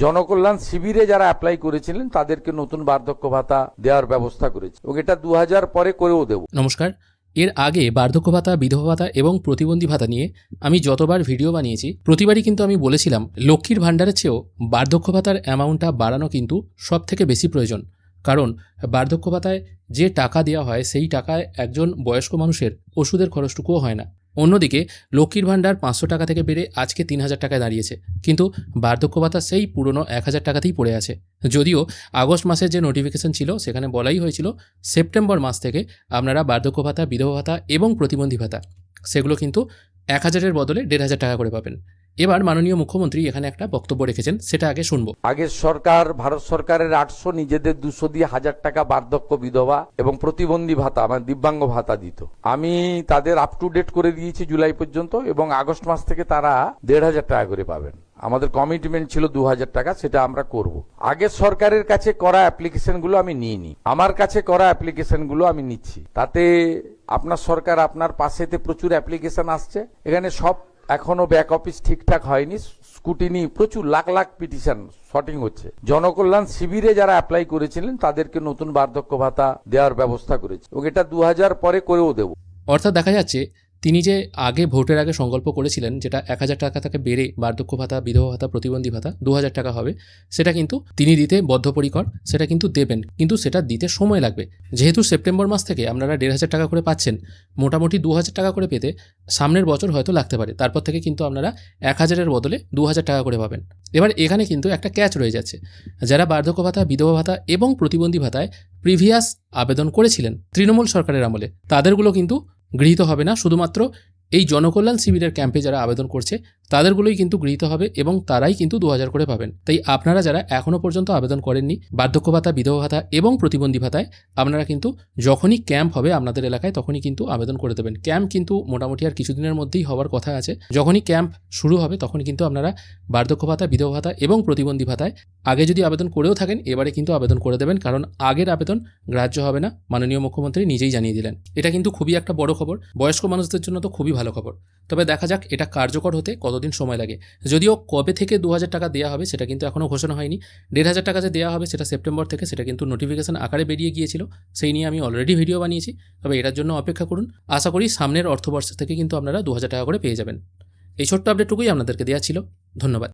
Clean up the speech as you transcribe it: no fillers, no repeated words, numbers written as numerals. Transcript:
জনকল্যাণ শিবিরে যারা অ্যাপ্লাই করেছিলেন তাদেরকে নতুন বার্ধক্য ভাতা দেওয়ার ব্যবস্থা করেছে এবং এটা 2000 পরে করেও দেব। নমস্কার। এর আগে বার্ধক্য ভাতা, বিধবা ভাতা এবং প্রতিবন্ধী ভাতা নিয়ে আমি যতবার ভিডিও বানিয়েছি প্রতিবারই কিন্তু আমি বলেছিলাম লক্ষ্মীর ভাণ্ডারের চেয়েও বার্ধক্য ভাতার অ্যামাউন্টটা বাড়ানো কিন্তু সব থেকে বেশি প্রয়োজন। কারণ বার্ধক্য ভাতায় যে টাকা দেওয়া হয় সেই টাকায় একজন বয়স্ক মানুষের ওষুধের খরচটুকুও হয় না। অন্যদিকে লক্ষ্মীর ভাণ্ডার 500 টাকা থেকে বেড়ে আজকে 3000 টাকায় দাঁড়িয়েছে, কিন্তু বার্ধক্য ভাতা সেই পুরনো 1000 টাকাতেই পড়ে আছে। যদিও আগস্ট মাসের যে নোটিফিকেশন ছিল সেখানে বলাই হয়েছিল সেপ্টেম্বর মাস থেকে আপনারা বার্ধক্য ভাতা, বিধবা ভাতা এবং প্রতিবন্ধী ভাতা সেগুলো কিন্তু 1000-এর বদলে 1500 টাকা করে পাবেন। এবার মাননীয় মুখ্যমন্ত্রী এখানে একটা বক্তব্য রেখেছেন, সেটা আগে শুনবো। আগের সরকার, ভারত সরকারের 800, নিজেদের 200 দিয়ে 1000 টাকা বার্ধক্য, বিধবা এবং প্রতিবন্ধী ভাতা মানে দিব্যাঙ্গ ভাতা দিত। আমি তাদের আপ টু ডেট করে দিয়েছি জুলাই পর্যন্ত এবং আগস্ট মাস থেকে তারা 1500 টাকা করে পাবেন। আমাদের কমিটমেন্ট ছিল 2000 টাকা, সেটা আমরা করব। আগের সরকারের কাছে করা অ্যাপ্লিকেশনগুলো আমি নিইনি, আমার কাছে করা অ্যাপ্লিকেশনগুলো আমি নিচ্ছি। তাতে আপনার সরকার, আপনার পাশেতে প্রচুর অ্যাপ্লিকেশন আসছে। এখানে সব এখনো ব্যাক অফিস ঠিকঠাক হয়নি, স্কুটিনি প্রচুর লাখ লাখ পিটিশন শর্টিং হচ্ছে। জনকল্যাণ শিবিরে যারা অ্যাপ্লাই করেছিলেন তাদেরকে নতুন বার্ধক্য ভাতা দেওয়ার ব্যবস্থা করেছে এবং এটা 2000 পরে করেও দেব। অর্থাৎ দেখা যাচ্ছে তিনি যে আগে ভোটের আগে সংকল্প করেছিলেন যেটা 1000 টাকা থেকে বেড়ে বার্ধক্য ভাতা, বিধবা ভাতা, প্রতিবন্ধী ভাতা 2000 টাকা হবে, সেটা কিন্তু তিনি দিতে বদ্ধপরিকর, সেটা কিন্তু দেবেন, কিন্তু সেটা দিতে সময় লাগবে। যেহেতু সেপ্টেম্বর মাস থেকে আপনারা 1500 টাকা করে পাচ্ছেন, মোটামুটি 2000 টাকা করে পেতে সামনের বছর হয়তো লাগতে পারে। তারপর থেকে কিন্তু আপনারা 1000-এর বদলে 2000 টাকা করে পাবেন। এবার এখানে কিন্তু একটা ক্যাচ রয়ে যাচ্ছে। যারা বার্ধক্য ভাতা, বিধবা ভাতা এবং প্রতিবন্ধী ভাতায় প্রিভিয়াস আবেদন করেছিলেন তৃণমূল সরকারের আমলে, তাদেরগুলো কিন্তু গৃহীত হবে না। শুধুমাত্র এই জনকল্যাণ শিবিরের ক্যাম্পে যারা আবেদন করছে তাদেরগুলোই কিন্তু গৃহীত হবে এবং তারাই কিন্তু 2000 করে পাবেন। তাই আপনারা যারা এখনও পর্যন্ত আবেদন করেননি বার্ধক্য ভাতা, বিধবা ভাতা এবং প্রতিবন্ধী ভাতায়, আপনারা কিন্তু যখনই ক্যাম্প হবে আপনাদের এলাকায় তখনই কিন্তু আবেদন করে দেবেন। ক্যাম্প কিন্তু মোটামুটি আর কিছুদিনের মধ্যেই হওয়ার কথা আছে। যখনই ক্যাম্প শুরু হবে তখনই কিন্তু আপনারা বার্ধক্য ভাতা, বিধবা ভাতা এবং প্রতিবন্ধী ভাতায় আগে যদি আবেদন করেও থাকেন এবারে কিন্তু আবেদন করে দেবেন, কারণ আগের আবেদন গ্রাহ্য হবে না, মাননীয় মুখ্যমন্ত্রী নিজেই জানিয়ে দিলেন। এটা কিন্তু খুবই একটা বড় খবর, বয়স্ক মানুষদের জন্য তো খুবই ভালো খবর। তবে দেখা যাক এটা কার্যকর হতে কতদিন সময় লাগে। যদিও কবে থেকে 2000 টাকা দেওয়া হবে সেটা কিন্তু এখনও ঘোষণা হয়নি। 1500 টাকা যে দেওয়া হবে সেটা সেপ্টেম্বর থেকে, সেটা কিন্তু নোটিফিকেশন আকারে বেরিয়ে গিয়েছিল, সেই নিয়ে আমি অলরেডি ভিডিও বানিয়েছি। তবে এটার জন্য অপেক্ষা করুন, আশা করি সামনের অর্থবর্ষ থেকে কিন্তু আপনারা 2000 টাকা করে পেয়ে যাবেন। এই ছোট্ট আপডেটটুকুই আপনাদেরকে দেওয়া ছিল। ধন্যবাদ।